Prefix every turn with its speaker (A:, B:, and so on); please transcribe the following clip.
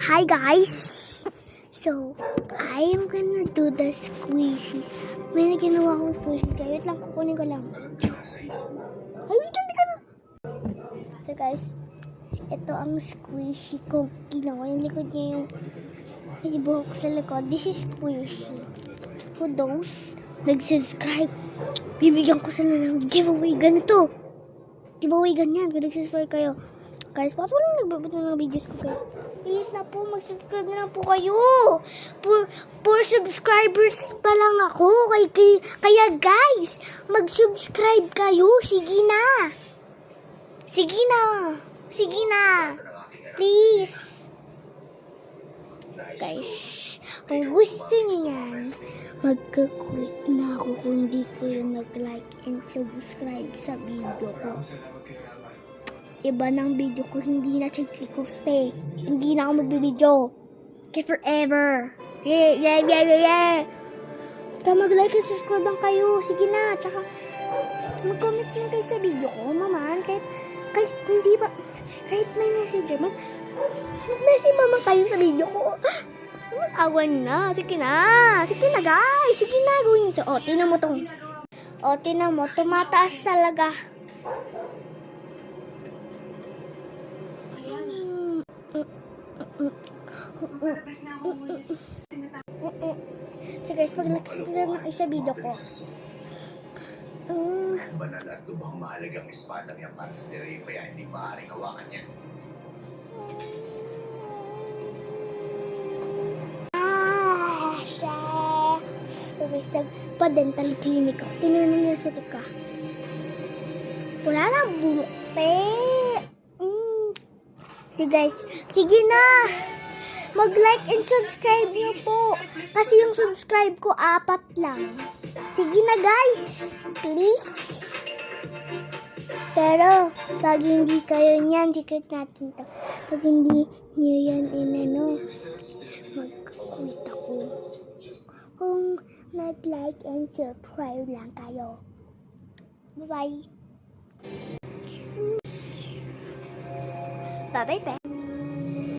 A: Hi guys! So, I am gonna do the squishies. May ginawa akong squishies. Kaya wait lang, kukunin ko lang. Ay, wait lang. So guys, ito ang squishy ko. Ginawa yung likod niya yung buhok sa likod. This is squishy. For those nag-subscribe, bibigyan ko sila ng giveaway. Ganito. Giveaway ganyan. Kung nag-subscribe kayo. Guys, pa po lang nagbabato ng videos ko, guys. Please na po, mag-subscribe na lang po kayo. For subscribers pa lang ako. Kaya guys, mag-subscribe kayo. Sige na. Sige na. Sige na. Please. Guys, kung gusto niyo yan, magka-quit na ako kung di ko yung nag-like and subscribe sa video ko. Iba ng video ko, hindi na siya click-off-stay. Hindi na ako magbibideo. Okay, forever. Yeah. Kaya mag-like and subscribe lang kayo. Sige na. Tsaka, mag-comment lang kayo sa video ko, maman. Kahit hindi ba, kahit may messenger, mag-message maman kayo sa video ko. Awan na. Sige na, guys. Sige na, gawin nyo. O, tinan mo tong. O, tinan mo. Tumataas talaga. So guys, pag nakasubscribe na kayo sa video ko,
B: banal at lubhang mahalagang espadang yan para sa Tere, kaya hindi maaaring hawakan yan.
A: So guys, pa-dental clinic ako. Tinanong niya sa tika. Wala na bulok, So guys, sige na! Mag-like and subscribe niyo po. Kasi yung subscribe ko, 4 lang. Sige na guys! Please! Pero, pag hindi kayo niyan, secret natin to. Pag hindi niyo yan mag-quit ako. Kung nag-like and subscribe lang kayo. Bye-bye! Bye-bye,